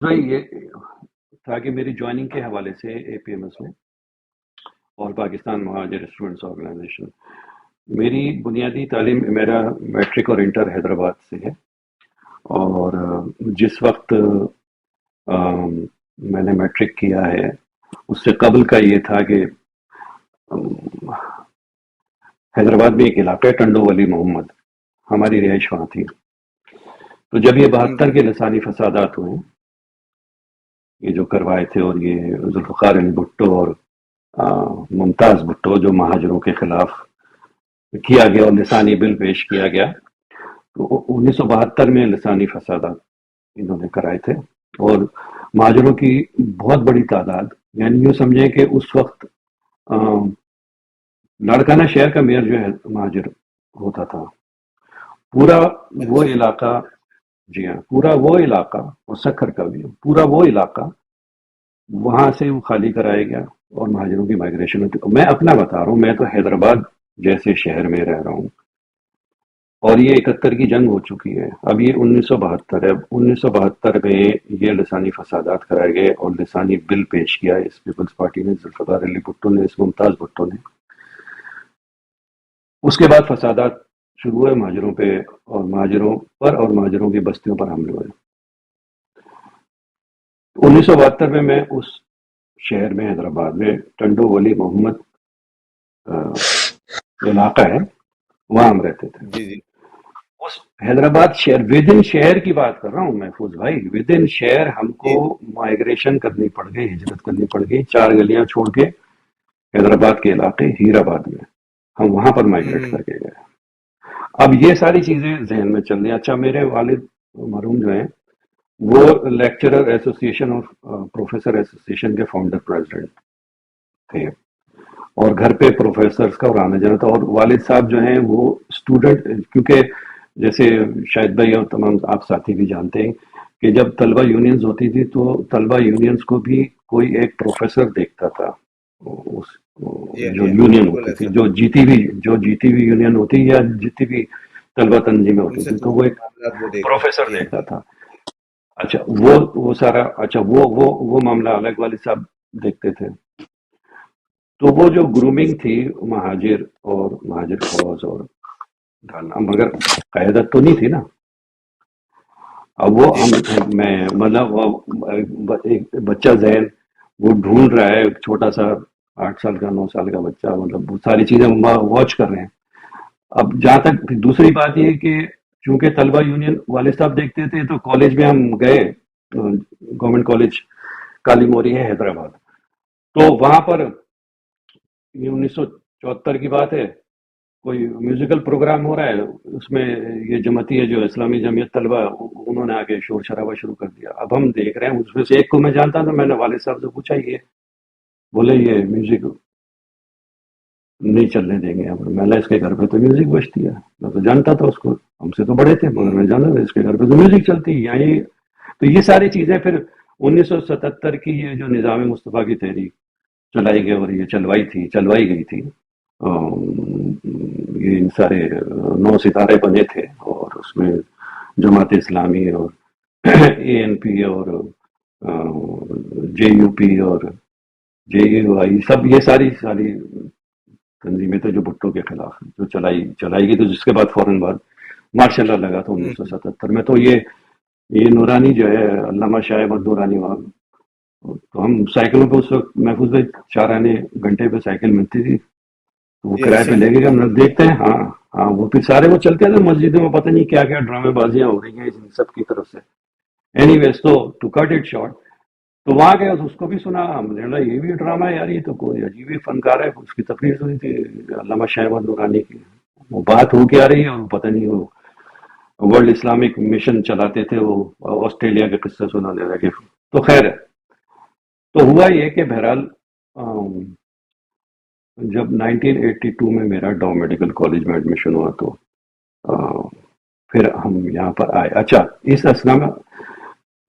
بھائی یہ تھا کہ میری جوائننگ کے حوالے سے اے پی ایم ایس میں اور پاکستان مہاجر اسٹوڈنٹس آرگنائزیشن، میری بنیادی تعلیم، میرا میٹرک اور انٹر حیدرآباد سے ہے۔ اور جس وقت میں نے میٹرک کیا ہے اس سے قبل کا یہ تھا کہ حیدرآباد میں ایک علاقہ ہے ٹنڈو ولی محمد، ہماری رہائش وہاں تھی۔ تو جب یہ 72 جی کے لسانی فسادات ہوئے، یہ جو کروائے تھے، اور یہ ذوالفقار علی بھٹو اور ممتاز بھٹو جو مہاجروں کے خلاف کیا گیا اور لسانی بل پیش کیا گیا، تو 1972 میں لسانی فسادات انہوں نے کرائے تھے، اور مہاجروں کی بہت بڑی تعداد، یعنی یوں سمجھیں کہ اس وقت لاڑکانہ شہر کا میئر جو ہے مہاجر ہوتا تھا۔ پورا وہ اچھا علاقہ، جی ہاں، پورا وہ علاقہ، اور سکھر کا بھی پورا وہ علاقہ وہاں سے وہ خالی کرایا گیا اور مہاجروں کی مائگریشن ہوتی۔ میں اپنا بتا رہا ہوں، میں تو حیدرآباد جیسے شہر میں رہ رہا ہوں، اور یہ 71 کی جنگ ہو چکی ہے، اب یہ 1972 ہے۔ اب 1972 میں یہ لسانی فسادات کرائے گئے اور لسانی بل پیش کیا اس پیپلز پارٹی نے، ذوالفقار علی بھٹو نے، اس ممتاز بھٹو نے۔ اس کے بعد فسادات شروع ہوئے مہاجروں پہ، اور مہاجروں پر اور مہاجروں کی بستیوں پر حملے ہوئے۔ 1972 میں اس شہر میں، حیدرآباد میں ٹنڈو ولی محمد علاقہ ہے، وہاں ہم رہتے تھے۔ جی جی اس حیدرآباد شہر، ود ان شہر کی بات کر رہا ہوں محفوظ بھائی، ود ان شہر ہم کو جی مائگریشن کرنی پڑ گئی، ہجرت کرنی پڑ گئی، 4 گلیاں چھوڑ کے حیدرآباد کے علاقے ہیر آباد میں ہم وہاں پر مائگریٹ ہوں کر کے گئے۔ اب یہ ساری چیزیں ذہن میں چل رہی ہیں۔ اچھا، میرے والد مرحوم جو ہیں وہ لیکچرر ایسوسی ایشن اور پروفیسر ایسوسی ایشن کے فاؤنڈر پریزیڈنٹ تھے، اور گھر پہ پروفیسرز کا اور آنا جانا تھا، اور والد صاحب جو ہیں وہ اسٹوڈنٹ، کیونکہ جیسے شاہد بھائی اور تمام آپ ساتھی بھی جانتے ہیں کہ جب طلبہ یونینز ہوتی تھی تو طلبہ یونینز کو بھی کوئی ایک پروفیسر دیکھتا تھا، اس جو جی یونین بالکل ہوتی تھی، ایسا جو جیتی ہوئی یونین ہوتی یا جتنی بھی طلبہ تنظیمیں ان ہوتی سے تھی، تو وہ تعلقی ایک معاملات وہ دیکھتے پروفیسر جی دیکھتا تھا۔ اچھا، وہ سارا، اچھا وہ معاملہ الگ والد صاحب دیکھتے تھے۔ تو وہ جو گرومنگ تھی مہاجر اور مہاجر فوج اور ڈالنا، مگر قیادت تو نہیں تھی نا۔ اب وہ جی میں مطلب ایک بچہ ذہن وہ ڈھونڈ رہا ہے، ایک چھوٹا سا 8 سال کا 9 سال کا بچہ، مطلب وہ ساری چیزیں واچ کر رہے ہیں۔ اب جہاں تک پھر دوسری بات یہ کہ چونکہ طلبہ یونین والد صاحب دیکھتے تھے، تو کالج میں ہم گئے، گورنمنٹ کالج کالی موری ہے حیدرآباد، تو وہاں پر یہ 1974 کی بات ہے، کوئی میوزیکل پروگرام ہو رہا ہے، اس میں یہ جمعیتی ہے جو اسلامی جمعیت طلبہ، انہوں نے آگے شور شرابہ شروع کر دیا۔ اب ہم دیکھ رہے ہیں، اس میں سے ایک کو میں جانتا تھا، میں نے والد صاحب سے پوچھا، یہ بولے یہ میوزک نہیں چلنے دیں گے اب۔ میں نے اس کے گھر پہ تو میوزک بجتی ہے، میں تو جانتا تھا اس کو، ہم سے تو بڑے تھے، مگر میں جانتا تھا اس کے گھر پہ تو میوزک چلتی ہے یہاں۔ تو یہ ساری چیزیں پھر 1977 کی یہ جو نظام مصطفیٰ کی تحریک چلائی گئی، اور یہ چلوائی گئی تھی، یہ ان سارے 9 ستارے بنے تھے، اور اس میں جماعت اسلامی اور اے این پی اور جے یو پی اور جے یو آئی، سب یہ ساری تنظیمیں تھے جو بھٹو کے خلاف جو چلائی گئی، تو جس کے بعد فوراً بعد ماشاء اللہ لگا تھا 1977 میں۔ تو یہ نورانی جو ہے، علامہ شاہ احمد نورانی، وہاں تو ہم سائیکلوں پہ اس وقت محفوظ بھائی 4 آنے گھنٹے پہ سائیکل ملتی تھی، تو وہ جی کرائے پہ اچھا لے کے ہم بالکل لوگ دیکھتے ہیں۔ ہاں ہاں، وہ پھر سارے وہ چلتے تھے مسجدوں میں، پتہ نہیں کیا کیا ڈرامے بازیاں ہو رہی ہیں ان سب کی طرف سے۔ اینی ویز، تو ٹو کٹ اٹ شارٹ، تو وہاں گئے تو اس کو بھی سنا، ہم نے کہا یہ بھی ڈرامہ ہے یار، یہ تو کوئی عجیب ہی فنکار ہے۔ اس کی تقریر سنی تھی علامہ شاہ احمد نورانی کی، وہ بات ہو کے آ رہی ہے، اور پتہ نہیں وہ ورلڈ اسلامک مشن چلاتے تھے، وہ آسٹریلیا کے قصے سنانے لگے۔ تو خیر ہے، تو ہوا یہ کہ بہرحال جب 1982 میں میرا ڈاؤ میڈیکل کالج میں ایڈمیشن ہوا، تو پھر ہم یہاں پر آئے۔ اچھا، اس اسنا میں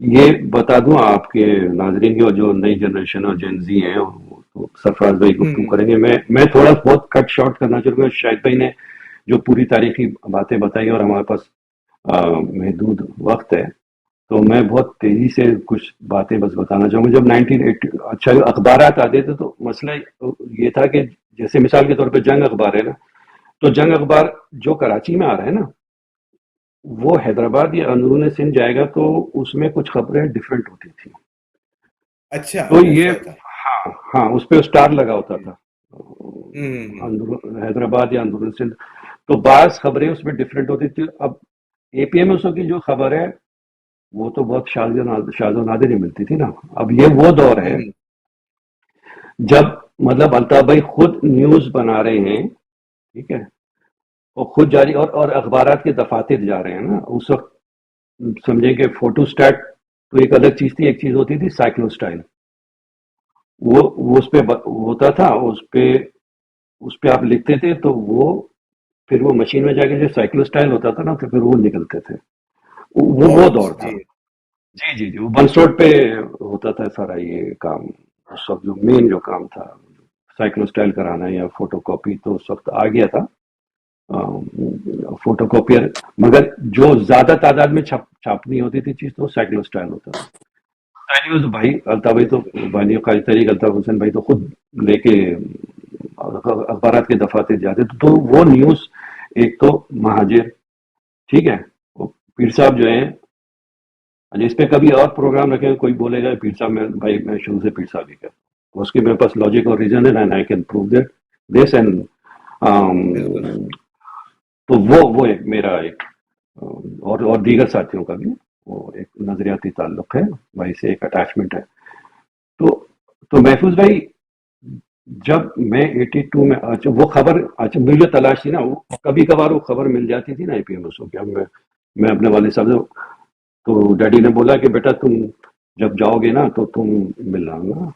یہ بتا دوں آپ کے ناظرین کی، اور جو نئی جنریشن اور جین زی ہیں، تو سرفراز بھائی گفتگو کریں گے، میں تھوڑا بہت کٹ شارٹ کرنا چاہوں گا۔ شاہد بھائی نے جو پوری تاریخی باتیں بتائی، اور ہمارے پاس محدود وقت ہے، تو میں بہت تیزی سے کچھ باتیں بس بتانا چاہوں گا. جب 1980 اچھا اخبارات آتے تھے تو مسئلہ یہ تھا کہ جیسے مثال کے طور پہ جنگ اخبار ہے نا، تو جنگ اخبار جو کراچی میں آ رہا ہے نا، وہ حیدرآباد یا اندرون سندھ جائے گا تو اس میں کچھ خبریں ڈفرینٹ ہوتی تھی. اچھا تو یہ ایسا تھا. ہاں ہاں اس پہ اسٹار لگا ہوتا تھا ہوں. حیدرآباد یا اندرون سندھ. تو بعض خبریں اس میں ڈفرینٹ ہوتی تھی. اب اے پی ایم ایس او کی جو خبر ہے وہ تو بہت شاذ و نادر ہی ملتی تھی نا. اب یہ وہ دور ہے ہوں. جب مطلب الطاف بھائی خود نیوز بنا رہے ہیں، ٹھیک ہے، اور خود جاری اور اخبارات کے دفاتر جا رہے ہیں نا. اس وقت سمجھیں کہ فوٹو اسٹیٹ تو ایک الگ چیز تھی، ایک چیز ہوتی تھی سائیکلو اسٹائل. وہ اس پہ ہوتا تھا، اس پہ آپ لکھتے تھے تو وہ پھر وہ مشین میں جا کے جو سائیکلو اسٹائل ہوتا تھا نا تو پھر وہ نکلتے تھے. وہ دور تھا. جی. جی جی جی وہ بنس روڈ پہ ہوتا تھا سارا یہ کام. اس وقت جو مین جو کام تھا سائیکلو اسٹائل کرانا یا فوٹو کاپی تو اس وقت آ گیا تھا فوٹو کاپیئر. مگر جو زیادہ تعداد میں چھاپنی ہوتی تھی چیز تو سائیکلو اسٹائل ہوتا تھا. پہلی تو بھائی الطاف بھائی تو بانی قاری طریق الطاف حسین بھائی تو خود لے کے اخبارات کے دفاتر جاتے تھے. تو وہ نیوز ایک تو مہاجر، ٹھیک ہے، وہ پیر صاحب جو ہیں. اچھا اس پہ کبھی اور پروگرام رکھیں کوئی بولے گا پیر صاحب، میں بھائی میں شروع سے پیر صاحب ہی کرتا ہوں، اس کے میرے پاس لاجک اور ریزن ہے and I can prove that this and. بالکل. تو وہ ایک میرا ایک اور دیگر ساتھیوں کا بھی وہ ایک نظریاتی تعلق ہے، وہیں سے ایک اٹیچمنٹ ہے. تو تو محفوظ بھائی جب میں 82 میں اچھا وہ خبر اچھا مجھے تلاش تھی نا، وہ کبھی کبھار وہ خبر مل جاتی تھی نا اے پی ایم ایس او کی. اب میں اپنے والد صاحب سے تو ڈیڈی نے بولا کہ بیٹا تم جب جاؤ گے نا تو تم ملنا نا.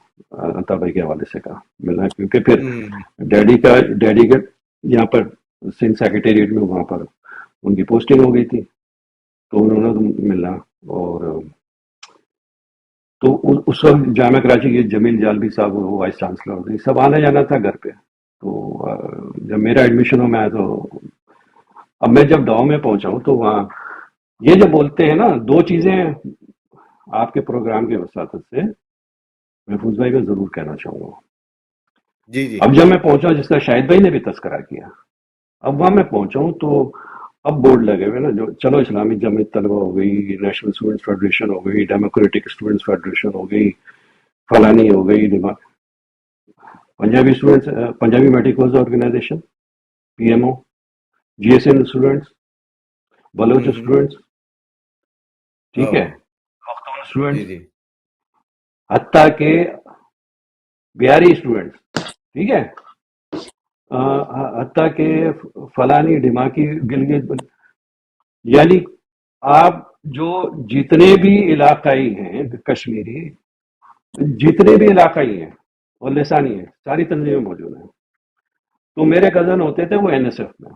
عطا بھائی کے حوالے سے کہا ملنا، کیونکہ پھر ہوں. ڈیڈی کا یہاں پر سندھ سیکریٹریٹ میں وہاں پر ان کی پوسٹنگ ہو گئی تھی تو انہوں نے ملنا. اور تو اس وقت جامعہ کراچی کے جمیل جالبی صاحب وہ وائس چانسلر تھے، سب آنا جانا تھا گھر پہ. تو جب میرا ایڈمیشن ہو میں آیا تو اب میں جب ڈاؤ میں پہنچا ہوں تو وہاں یہ جو بولتے ہیں نا دو چیزیں آپ کے پروگرام کے وساطت سے محفوظ بھائی کو ضرور کہنا چاہوں گا. جی. جی. اب جب میں پہنچا جس کا شاہد بھائی نے بھی تذکرہ کیا، اب وہاں میں پہنچا ہوں تو اب بورڈ لگے ہوئے نا جو چلو اسلامی جمعیت طلبہ ہو گئی، نیشنل اسٹوڈنٹس فیڈریشن ہو گئی، ڈیموکریٹک اسٹوڈنٹس فیڈریشن ہو گئی، فلانی ہو گئی، Punjabi students Punjabi medical organization P M O, G S N students, Baloch ہوں. اسٹوڈنٹس، ٹھیک ہے، اوہ. پختون جی. اسٹوڈنٹس، جی. حتیٰ کہ بہاری اسٹوڈنٹس، ٹھیک ہے، حتیٰ کہ فلانی ڈھماکی گلگت، یعنی آپ جو جتنے بھی علاقائی ہیں کشمیری، جتنے بھی علاقائی ہیں اور لسانی ہیں ساری تنظیمیں موجود ہیں. تو میرے کزن ہوتے تھے وہ این ایس ایف میں،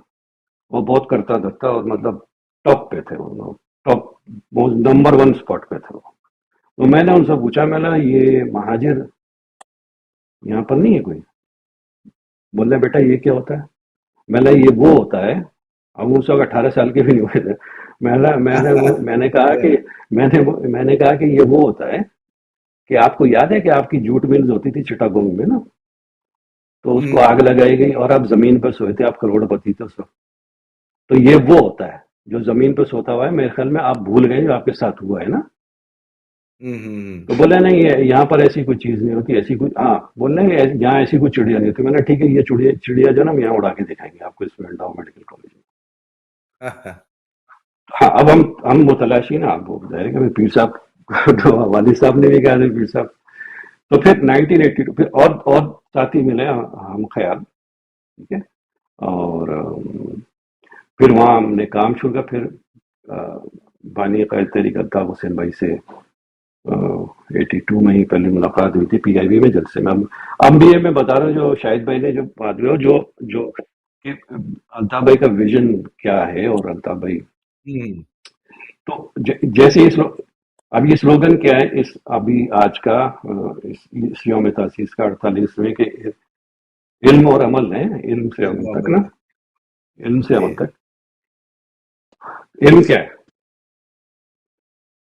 وہ بہت کرتا دھرتا اور مطلب ٹاپ پہ تھے، وہ ٹاپ نمبر 1 اسپاٹ پہ تھے وہ. تو میں نے ان سے پوچھا میں نے یہ مہاجر یہاں پر نہیں ہے کوئی؟ بولے بیٹا یہ کیا ہوتا ہے؟ میں نے یہ وہ ہوتا ہے. اب اس وقت 18 سال کے بھی نہیں ہوئے تھے. میں نے کہا کہ میں نے کہا کہ یہ وہ ہوتا ہے کہ آپ کو یاد ہے کہ آپ کی جوٹ ملز ہوتی تھی چٹاگونگ میں نا، تو اس کو آگ لگائی گئی اور آپ زمین پر سوئے تھے، آپ کروڑ پتی تھے اس وقت. تو یہ وہ ہوتا ہے جو زمین پہ سوتا ہوا ہے. میرے خیال میں آپ بھول گئے جو آپ کے ساتھ ہوا ہے نا. تو بولے نہیں یہاں پر ایسی کوئی چیز نہیں ہوتی، ایسی کوئی ہاں بول رہے ہیں یہاں ایسی کوئی چڑیا نہیں ہوتی. میں نے ٹھیک ہے یہ چڑیا جو نا ہم یہاں اڑا کے دکھائیں گے آپ کو اسٹوڈنٹ آف میڈیکل کالج میں. ہاں اب ہم متلاشی نا آپ کو بتائے کہ پیر صاحب تو والد صاحب نے بھی کہا تھا پیر صاحب. تو پھر 1982 پھر اور ساتھی ملے ہم خیال، ٹھیک ہے، اور پھر وہاں ہم نے کام شروع کیا. پھر بانی قائد تحریک الطاف حسین بھائی سے 82 میں ہی پہلی ملاقات ہوئی تھی پی آئی بی میں جلسے میں. اب بھی یہ میں بتا رہا ہوں جو شاہد بھائی نے جو بات ہوئی جو کہ الطاف بھائی کا ویژن کیا ہے اور الطاف بھائی تو جیسے اب یہ سلوگن کیا ہے اس ابھی آج کا اس یوم تاسیس کا 48ویں کہ علم اور عمل ہے، علم سے عمل تک نا، علم سے جی. عمل تک. علم کیا ہے؟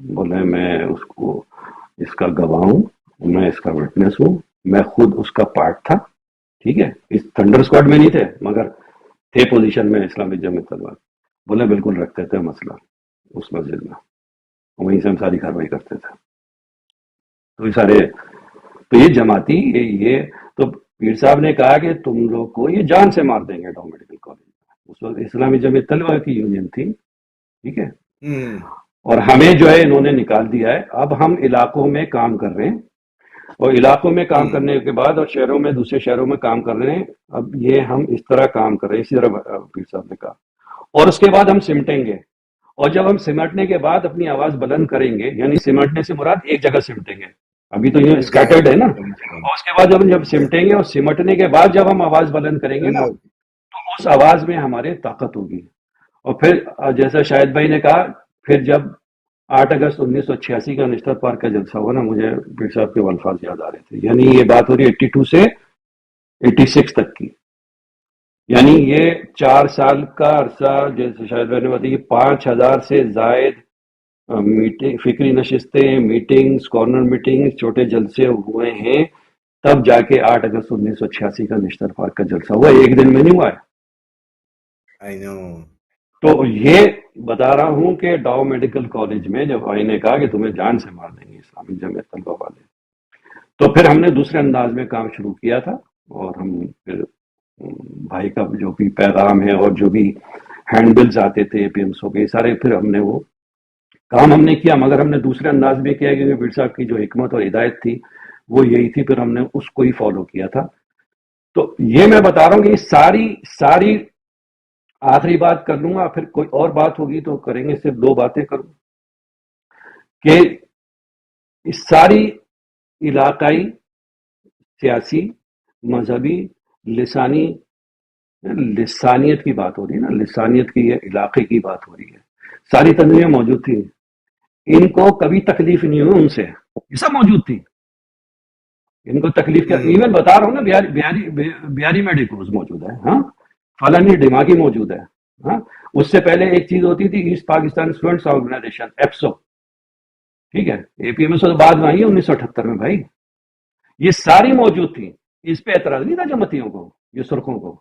بولے میں اس کو اس کا گواہ ہوں، میں اس کا وٹنس ہوں، میں خود اس کا پارٹ تھا، ٹھیک ہے، اس تھنڈر اسکواڈ میں نہیں تھے مگر تھے پوزیشن میں اسلامی جمعیت طلبہ۔ بولے بالکل رکھتے تھے مسئلہ اس مسجد میں، وہیں سے ہم ساری کاروائی کرتے تھے۔ تو یہ سارے، تو یہ جماعتی یہ تو پیر صاحب نے کہا کہ تم لوگ کو یہ جان سے مار دیں گے ڈاؤ میڈیکل کالج میں۔ اس وقت اسلامی جمعیت طلبہ کی یونین تھی، ٹھیک ہے، اور ہمیں جو ہے انہوں نے نکال دیا ہے۔ اب ہم علاقوں میں کام کر رہے ہیں، اور علاقوں میں کام کرنے کے بعد اور شہروں میں، دوسرے شہروں میں کام کر رہے ہیں۔ اب یہ ہم اس طرح کام کر رہے ہیں، اسی طرح پیر صاحب نے کہا، اور اس کے بعد ہم سمٹیں گے، اور جب ہم سمٹنے کے بعد اپنی آواز بلند کریں گے، یعنی سمٹنے سے مراد ایک جگہ سمٹیں گے، ابھی تو یہ اسکیٹرڈ ہے نا، اور اس کے بعد جب ہم سمٹیں گے اور سمٹنے کے بعد جب ہم آواز بلند کریں گے نا، تو اس آواز میں ہمارے طاقت ہوگی۔ اور پھر جیسا شاہد بھائی نے کہا، پھر جب 8 اگست 1986 کا نشتر پارک کا جلسہ ہوا نا، مجھے پیر صاحب کے وہ الفاظ یاد آ رہے تھے، یعنی یہ بات ہو رہی ہے 82 سے 86 تک کی، یعنی یہ 4 سال کا عرصہ، جیسے شاہد بھائی نے بتایا، 5,000 سے زائد میٹنگ، فکری نشستیں، میٹنگز، کارنر میٹنگز، چھوٹے جلسے ہوئے ہیں، تب جا کے 8 اگست 1986 کا نشتر پارک کا جلسہ ہوا، ایک دن میں نہیں ہوا ہے۔ I know. تو یہ بتا رہا ہوں کہ ڈاؤ میڈیکل کالج میں جب آئی نے کہا کہ تمہیں جان سے مار دیں گے اسلامی جمعیت طلبہ والے، تو پھر ہم نے دوسرے انداز میں کام شروع کیا تھا، اور ہم پھر بھائی کا جو بھی پیغام ہے اور جو بھی ہینڈ بلز آتے تھے پی ایمس ہو گئے سارے، پھر ہم نے وہ کام ہم نے کیا، مگر ہم نے دوسرے انداز میں کیا، کیونکہ پیر صاحب کی جو حکمت اور ہدایت تھی وہ یہی تھی، پھر ہم نے اس کو ہی فالو کیا تھا۔ تو یہ میں بتا رہا ہوں کہ یہ ساری آخری بات کر لوں گا، پھر کوئی اور بات ہوگی تو کریں گے، صرف 2 باتیں کروں کہ اس ساری علاقائی، سیاسی، مذہبی، لسانی، لسانیت کی بات ہو رہی ہے نا، لسانیت کی، علاقے کی بات ہو رہی ہے، ساری تنظیمیں موجود تھیں، ان کو کبھی تکلیف نہیں ہوئی ان سے، یہ سب موجود تھی، ان کو تکلیف کیا، ایون بتا رہا ہوں نا، بیاری میڈیکوز موجود ہے، ہاں، فلانی ڈیماغی موجود ہے، ہاں، اس سے پہلے ایک چیز ہوتی تھی، ایسٹ پاکستان اسٹوڈنٹس آرگنائزیشن، ایپسو، ٹھیک ہے، اے پی ایم ایس بعد میں آئی ہے 1978 میں، بھائی یہ ساری موجود تھی، اس پہ اعتراض نہیں تھا جمتیوں کو، یہ سرخوں کو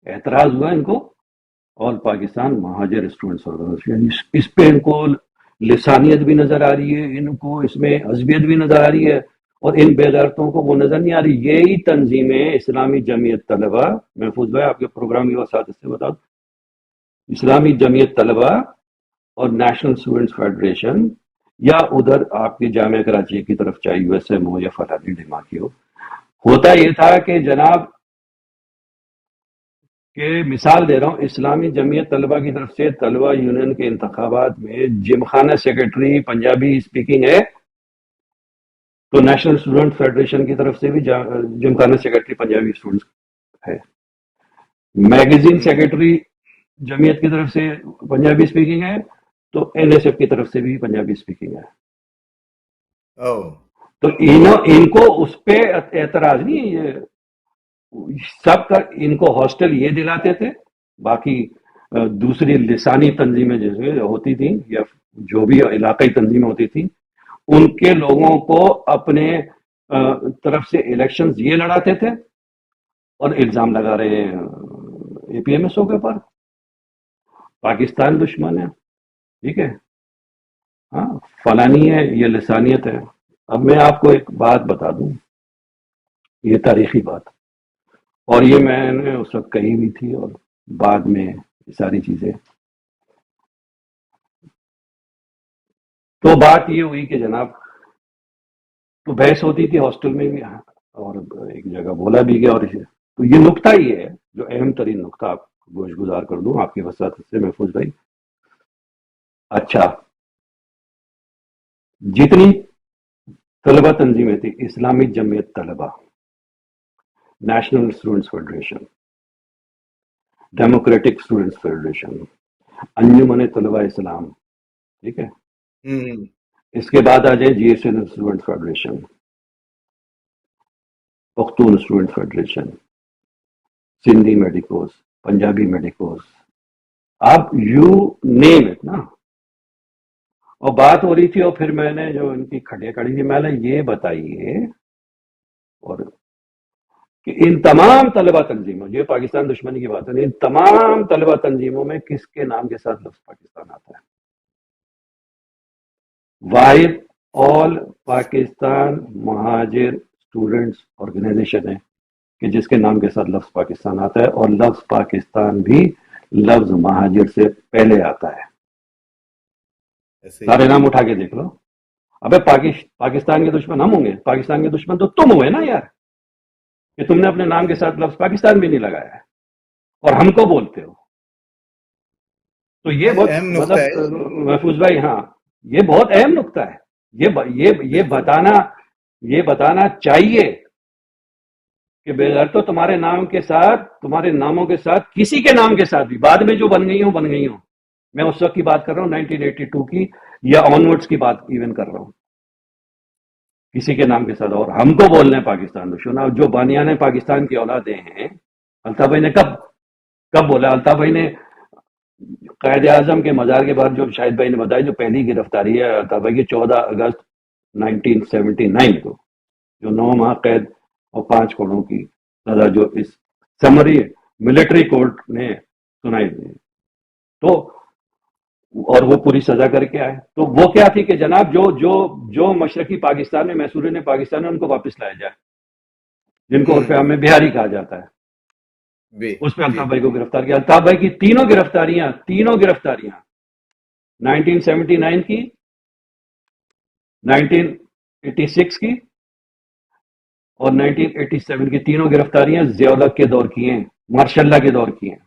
اعتراض ہوا ان کو آل پاکستان مہاجر اسٹوڈنٹس آرگنائزیشن، اس پہ ان کو لسانیت بھی نظر آ رہی ہے، ان کو اس میں عصبیت بھی نظر آ رہی ہے، اور ان بیدارتوں کو وہ نظر نہیں آ رہی۔ یہی تنظیمیں اسلامی جمعیت طلبہ، محفوظ بھائی آپ کے پروگرام کی وسعت سے بتا دوں، اسلامی جمعیت طلبہ اور نیشنل اسٹوڈنٹس فیڈریشن، یا ادھر آپ کی جامعہ کراچی کی طرف چاہے یو ایس ایم ہو یا فلانی ڈیماکی ہو، ہوتا یہ تھا کہ جناب، کہ مثال دے رہا ہوں، اسلامی جمعیت طلبہ کی طرف سے طلبہ یونین کے انتخابات میں جم خانہ سیکرٹری پنجابی اسپیکنگ ہے، تو نیشنل اسٹوڈنٹ فیڈریشن کی طرف سے بھی جم خانہ سیکرٹری پنجابی اسٹوڈنٹس ہے، میگزین سیکرٹری جمعیت کی طرف سے پنجابی اسپیکنگ ہے، تو این ایس ایف کی طرف سے بھی پنجابی اسپیکنگ ہے۔ تو ان کو اس پہ اعتراض نہیں، یہ سب کا ان کو ہاسٹل یہ دلاتے تھے، باقی دوسری لسانی تنظیمیں جیسے ہوتی تھیں یا جو بھی علاقائی تنظیمیں ہوتی تھیں، ان کے لوگوں کو اپنے طرف سے الیکشنز یہ لڑاتے تھے، اور الزام لگا رہے ہیں اے پی ایم ایس او کے اوپر، پاکستان دشمن ہے، ٹھیک ہے، ہاں، فلانی ہے، یہ لسانیت ہے۔ اب میں آپ کو ایک بات بتا دوں، یہ تاریخی بات، اور یہ میں نے اس وقت کہی بھی تھی، اور بعد میں یہ ساری چیزیں، تو بات یہ ہوئی کہ جناب، تو بحث ہوتی تھی ہاسٹل میں بھی، اور ایک جگہ بولا بھی گیا، اور تو یہ نقطہ یہ ہے جو اہم ترین نقطہ آپ کو گوش گزار کر دوں آپ کی وسعت سے محفوظ بھائی۔ اچھا، جتنی طلبہ تنظیمیں تھی، Islami Jamiat Talaba, national students federation, democratic students federation, Anjuman Talaba Islam, ٹھیک ہے، اس کے بعد آ جائیں G S L student federation, Pakhtun student federation, Sindhi medicos, Punjabi medicos, آپ یو نیم اٹ نا، اور بات ہو رہی تھی اور پھر میں نے جو ان کی کھڑیاں کھڑی تھی میں نے یہ بتائیے اور کہ ان تمام طلبہ تنظیموں، یہ پاکستان دشمنی کی بات ہے، ان تمام طلبہ تنظیموں میں کس کے نام کے ساتھ لفظ پاکستان آتا ہے؟ واحد آل پاکستان مہاجر اسٹوڈنٹس آرگنائزیشن ہے کہ جس کے نام کے ساتھ لفظ پاکستان آتا ہے، اور لفظ پاکستان بھی لفظ مہاجر سے پہلے آتا ہے. ایسے سارے نام اٹھا کے دیکھ لو. ابے پاکستان کے دشمن ہم ہوں گے؟ پاکستان کے دشمن تو تم ہوئے نا یار، کہ تم نے اپنے نام کے ساتھ لفظ پاکستان بھی نہیں لگایا ہے اور ہم کو بولتے ہو. تو یہ بہت بہت اہم نقطہ مطلب ہے. محفوظ بھائی، ہاں یہ بہت اہم نقطہ ہے. یہ بتانا چاہیے کہ بغیر تو تمہارے نام کے ساتھ، تمہارے ناموں کے ساتھ، کسی کے نام کے ساتھ بھی بعد میں جو بن گئی ہوں. میں اس وقت کی بات کر رہا ہوں 1982 کی یا آنورڈس کی بات ایون کر رہا ہوں. کسی کے نام کے ساتھ اور ہم کو بولنے پاکستان دشمن. جو بانیان پاکستان کی اولادیں ہیں، الطاف بھائی نے کب بولا؟ الطاف بھائی نے قائد اعظم کے مزار کے بعد، جو شاہد بھائی نے بتایا، جو پہلی گرفتاری ہے الطاف بھائی کی 14 اگست 1979 کو، جو 9 ماہ قید اور 5 کروڑوں کی سزا جو اس سمری ملٹری کورٹ نے سنائی دی. تو اور وہ پوری سزا کر کے آئے. تو وہ کیا تھی کہ جناب جو مشرقی پاکستان میں محصورین پاکستان ہے ان کو واپس لایا جائے، جن کو عرف عام میں بہاری کہا جاتا ہے. اس پہ الطاف بھائی کو گرفتار کیا. الطاف بھائی کی تینوں گرفتاریاں 1979 کی، 1986 کی اور 1987 کی، تینوں گرفتاریاں ضیاء الحق کے دور کی ہیں، ماشاء اللہ کے دور کی ہیں.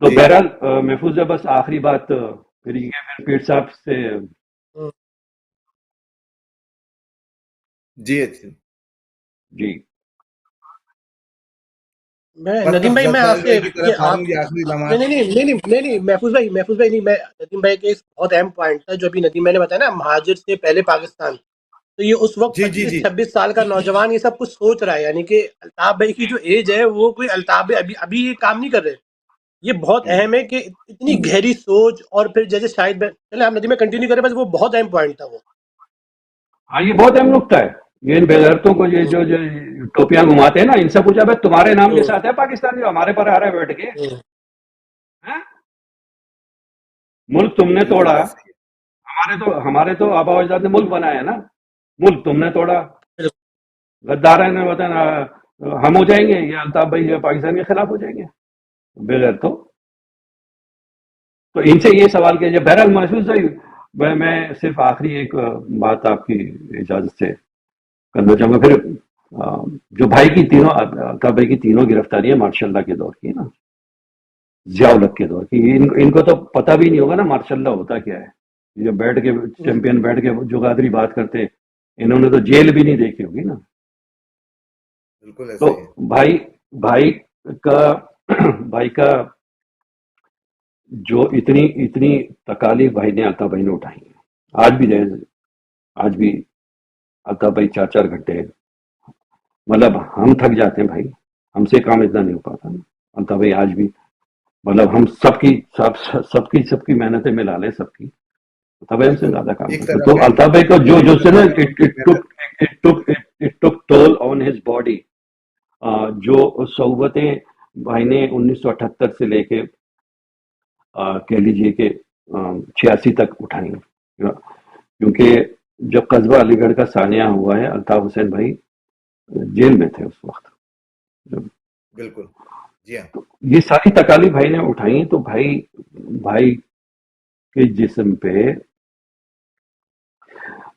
تو بہرحال محفوظ ہے، بس آخری بات پھر یہ پھر پیر صاحب سے. جی میں ندیم بھائی، میں آپ سے نہیں محفوظ بھائی نہیں، میں ندیم بھائی کے بہت اہم پوائنٹ تھا جو ابھی ندیم بھائی نے بتایا نا، مہاجر سے پہلے پاکستان. تو یہ اس وقت 25-26 سال کا نوجوان یہ سب کچھ سوچ رہا ہے، یعنی کہ الطاف بھائی کی جو ایج ہے وہ کوئی الطاف بھائی ابھی یہ کام نہیں کر رہے. یہ بہت اہم ہے کہ اتنی گہری سوچ. اور پھر جیسے شاہد بھائی، چلے آپ ندیم میں کنٹینیو کریں، بس وہ بہت اہم پوائنٹ تھا وہ. ہاں یہ بہت اہم نقطہ ہے. یہ ان بےغیرتوں کو یہ جو ٹوپیاں گھماتے ہیں نا، ان سے پوچھا بھائی تمہارے نام کے ساتھ ہے پاکستان جو ہمارے پر آ رہا ہے بیٹھ کے؟ ملک تم نے توڑا، ہمارے تو آبا و اجداد نے ملک بنایا نا، ملک تم نے توڑا. غدار نے بتانا ہم ہو جائیں گے یا الطاف بھائی پاکستان کے خلاف ہو جائیں گے بغیر تو ان سے یہ سوال کیا جائے. بہرحال محسوس ہے، میں صرف آخری ایک بات آپ کی اجازت سے کرنا چاہوں گا. پھر جو بھائی کی تینوں الطاف بھائی کی تینوں گرفتاریاں مارشاء اللہ کے دور کی نا، ضیاء الحق کے دور کی. ان کو تو پتہ بھی نہیں ہوگا نا مارشاء اللہ ہوتا کیا ہے. جو بیٹھ کے چیمپئن بیٹھ کے جو قادری بات کرتے، انہوں نے تو جیل بھی نہیں دیکھی ہوگی نا. تو بھائی کا جو اتنی تکالیف بھائی نے الطاف بھائی نے اٹھائی ہیں. آج بھی الطاف بھائی 4 گھنٹے، مطلب ہم تھک جاتے ہیں بھائی، ہم سے کام اتنا نہیں ہو پاتا نا. الطاف بھائی آج بھی مطلب ہم سب کی محنتیں ملا لیں، سب کی الطاف بھائی ہم سے زیادہ کام کرتے. تو الطاف بھائی کو جو سے نا it took toll on his body. جو صحبتیں بھائی نے 1978 سے لے کے کہہ لیجئے کہ 86 تک اٹھائیں، کیونکہ جب قصبہ علی گڑھ کا سانحہ ہوا ہے، الطاف حسین بھائی جیل میں تھے اس وقت. بالکل تو یہ ساری تکالیف بھائی نے اٹھائی. تو بھائی کے جسم پہ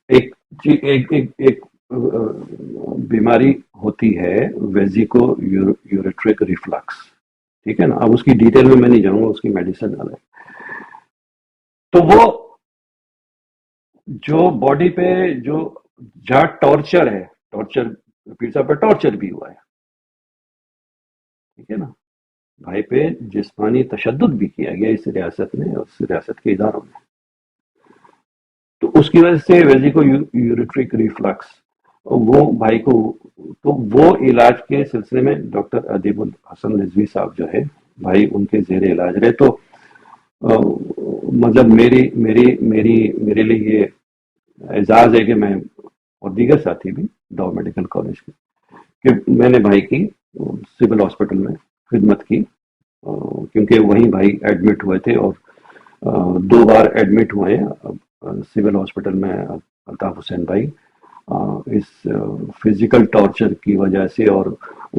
ایک بیماری ہوتی ہے، ویزیکو یوریٹرک ریفلکس، ٹھیک ہے نا. اب اس کی ڈیٹیل میں نہیں جاؤں گا، اس کی میڈیسن ہے. تو وہ جو باڈی پہ جہاں ٹارچر ہے، پیٹسا پہ ٹارچر بھی ہوا ہے، ٹھیک ہے نا. بھائی پہ جسمانی تشدد بھی کیا گیا اس ریاست میں اور اس ریاست کے اداروں میں. تو اس کی وجہ سے ویزیکو یوریٹرک ریفلکس وہ بھائی کو، تو وہ علاج کے سلسلے میں ڈاکٹر ادیب الحسن رضوی صاحب جو ہے بھائی، ان کے زیر علاج رہے. تو مطلب میرے لیے یہ اعزاز ہے کہ میں اور دیگر ساتھی بھی ڈاؤ میڈیکل کالج کے کہ میں نے بھائی کی سول ہاسپٹل میں خدمت کی، کیونکہ وہیں بھائی ایڈمٹ ہوئے تھے اور 2 بار ایڈمٹ ہوئے ہیں سول ہاسپٹل میں الطاف حسین بھائی، اس فزیکل ٹارچر کی وجہ سے اور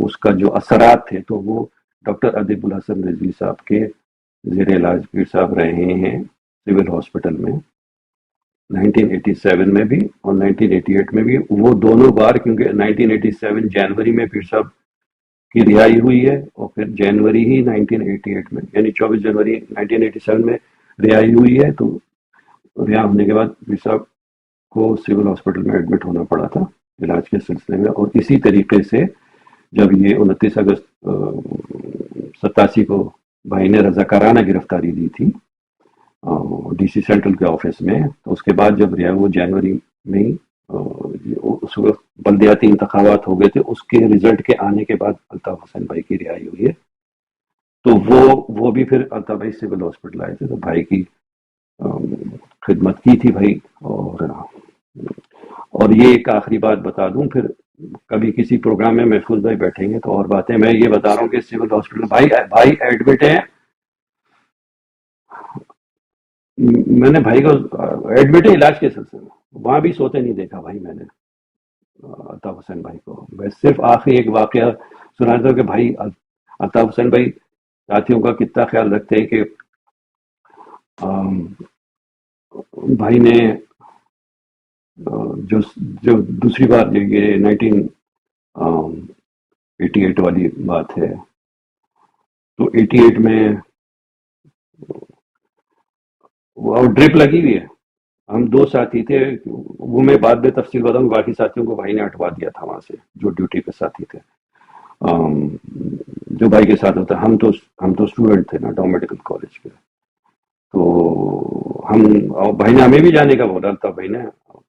اس کا جو اثرات تھے تو وہ ڈاکٹر ادیب الحسن رضوی صاحب کے زیر علاج پیر صاحب رہے ہیں سول ہاسپٹل میں 1987 میں بھی اور 1988 میں بھی، وہ دونوں بار، کیونکہ 1987 جنوری میں پیر صاحب کی رہائی ہوئی ہے اور پھر جنوری ہی 1988 میں یعنی 24 جنوری 1987 میں رہائی ہوئی ہے، تو رہا ہونے کے بعد پیر صاحب کو سول ہاسپٹل میں ایڈمٹ ہونا پڑا تھا علاج کے سلسلے میں، اور اسی طریقے سے جب یہ 29 اگست 87 کو بھائی نے رضاکارانہ گرفتاری دی تھی ڈی سی سینٹرل کے آفس میں، تو اس کے بعد جب رہا وہ جنوری میں ہی اس وقت بلدیاتی انتخابات ہو گئے تھے، اس کے رزلٹ کے آنے کے بعد الطاف حسین بھائی کی رہائی ہوئی ہے، تو وہ بھی پھر الطاف بھائی سول ہاسپٹل آئے تھے تو بھائی کی خدمت کی تھی بھائی، اور یہ ایک آخری بات بتا دوں، پھر کبھی کسی پروگرام میں محفوظ بھائی بیٹھیں گے تو اور باتیں، میں یہ بتا رہا ہوں کہ سول ہاسپٹل بھائی ایڈمٹ ہیں، میں نے بھائی کو ایڈمٹ ہے علاج کے سلسلے میں، وہاں بھی سوتے نہیں دیکھا بھائی میں نے الطاف حسین بھائی کو، میں صرف آخری ایک واقعہ سنا تھا کہ بھائی الطاف حسین بھائی ساتھیوں کا کتنا خیال رکھتے ہیں کہ بھائی نے جو دوسری بات یہ 1988 والی بات ہے، تو 88 میں وہ ڈرپ لگی ہوئی ہے، ہم 2 ساتھی تھے، وہ میں بعد میں تفصیل بتاؤں، باقی ساتھیوں کو بھائی نے ہٹوا دیا تھا وہاں سے جو ڈیوٹی پہ ساتھی تھے جو بھائی کے ساتھ ہوتا، ہم تو اسٹوڈنٹ تھے نا ڈاؤ میڈیکل کالج کے، تو بھائی نے ہمیں بھی جانے کا بولا تھا بھائی نے،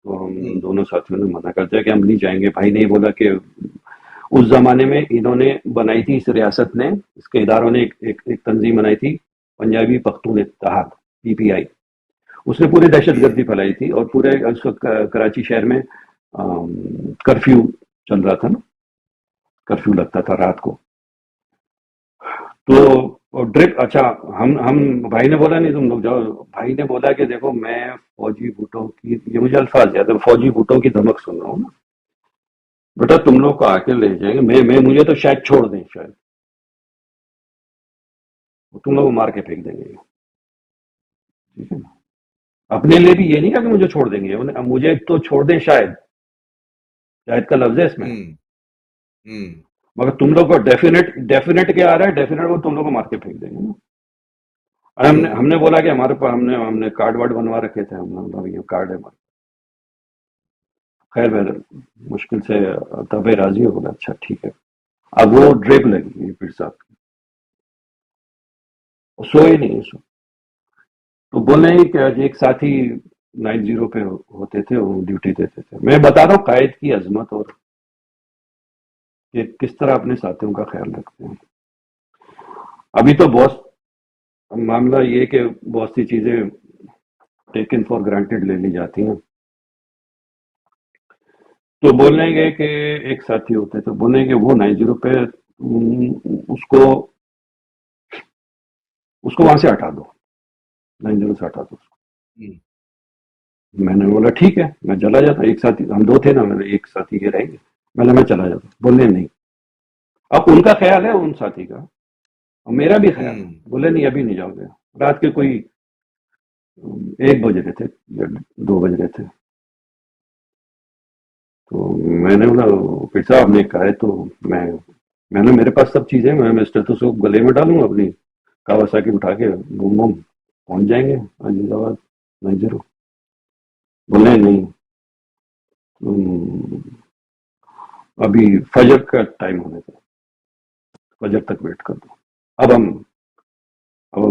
تو ہم دونوں ساتھیوں نے منع کر دیا کہ ہم نہیں جائیں گے، بھائی نے بولا کہ اس زمانے میں انہوں نے بنائی تھی، اس ریاست نے، اس کے اداروں نے ایک تنظیم بنائی تھی، پنجابی پختون اتحاد PPI، اس نے پورے دہشت گردی پھیلائی تھی اور پورے اس وقت کراچی شہر میں کرفیو چل رہا تھا نا، کرفیو لگتا تھا رات کو، تو ڈرپ، اچھا ہم بھائی نے بولا نہیں تم لوگ جاؤ، بھائی نے بولا کہ دیکھو میں فوجی بھٹوں کی، یہ مجھے الفاظ یاد ہے، فوجی بھٹوں کی دھمک سن رہا ہوں نا، بیٹا تم لوگ کو آ کے لے جائیں گے، مجھے تو شاید چھوڑ دیں، شاید تم لوگ کو مار کے پھینک دیں گے، ٹھیک ہے نا، اپنے لیے بھی یہ نہیں کہا کہ مجھے چھوڑ دیں گے، مجھے تو چھوڑ دیں، شاید کا لفظ ہے اس میں، مگر تم لوگ کو ڈیفینیٹ کیا آ رہا ہے، ڈیفینیٹ وہ تم لوگ کو مار کے پھینک دیں گے نا، اور ہم نے بولا کہ ہمارے پاس ہم نے کارڈ وارڈ بنوا رکھے تھے، ہم نے بولا یہ کارڈ ہے ہمارے، خیر مشکل سے تب راضی ہو، بولا اچھا ٹھیک ہے، اب وہ ڈریپ لگی پھر صاحب کی، سوئے نہیں سو، تو بولے کہ ایک ساتھی 90 پہ ہوتے تھے، وہ ڈیوٹی دیتے تھے، میں بتا رہا ہوں قائد کی عظمت اور کہ کس طرح اپنے ساتھیوں کا خیال رکھتے ہیں۔ ابھی تو بہت معاملہ یہ کہ بہت سی چیزیں ٹیکن فار گرانٹیڈ لے لی جاتی ہیں، تو بولنے گے کہ ایک ساتھی ہوتے تو بولیں گے وہ 90 پہ اس کو وہاں سے ہٹا دو، 90 سے ہٹا دو اس کو، میں نے بولا ٹھیک ہے، میں چلا جاتا، ایک ساتھی ہم 2 تھے نا، میں ایک ساتھی یہ رہیں گے، میں چلا جاتا، بولنے نہیں، اب ان کا خیال ہے ان ساتھی کا اور میرا بھی خیال ہے، بولے نہیں ابھی نہیں جاؤ گے، رات کے کوئی 1 بج رہے تھے یا 2 بج رہے تھے، تو میں نے بولا پھر صاحب نے کہا ہے تو میں نے میرے پاس سب چیزیں، میں اسٹیتھوسکوپ گلے میں ڈالوں گا، اپنی کاواساکی اٹھا کے بوم بوم پہنچ جائیں گے عزیز آباد 90، بولے نہیں ابھی فجر کا ٹائم ہونے کا، فجر تک ویٹ کر دو، اب ہم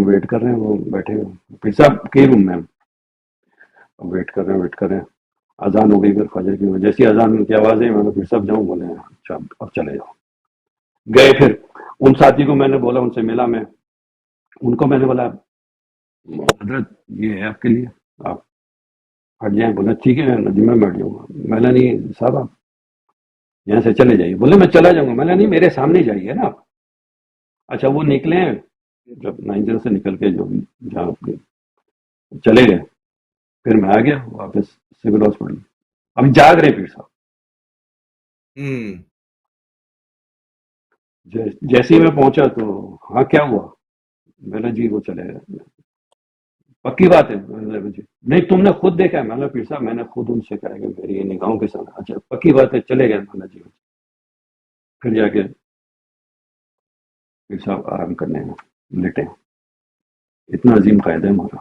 ویٹ کر رہے ہیں، وہ بیٹھے ہوئے پھر صاحب کے روم میں، اب ویٹ کر رہے ہیں، اذان ہو گئی، پھر فجر کی جیسی اذان کی آواز ہے، میں نے پھر سب جاؤں، بولے اچھا اب چلے جاؤ، گئے، پھر ان ساتھی کو میں نے بولا، ان سے ملا، میں ان کو میں نے بولا حضرت یہ ہے آپ کے لیے، آپ ہٹ جائیں. بولے ٹھیک ہے ندیم میں بیٹھ جاؤں گا. میں نے نہیں صاحب آپ یہاں سے چلے جائیے. بولے میں چلا جاؤں گا. میں نے نہیں میرے سامنے جائیے نا آپ. اچھا وہ نکلے ہیں جب نائنجر سے نکل کے جو بھی جہاں اپنے چلے گئے. پھر میں آ گیا واپس سول ہاسپٹل. اب جاگ رہے پیر صاحب. جیسے ہی میں پہنچا تو ہاں کیا ہوا؟ میں نے جی وہ چلے گئے. پکی بات ہے. جی نہیں تم نے خود دیکھا ہے. میں نے پیر صاحب میں نے خود ان سے کہا کہ میری نگاہوں کے ساتھ. اچھا پکی بات ہے چلے گئے. میں نے جی پھر جا کے پیر صاحب آرام کرنے لیٹے. اتنا عظیم قائد ہے ہمارا.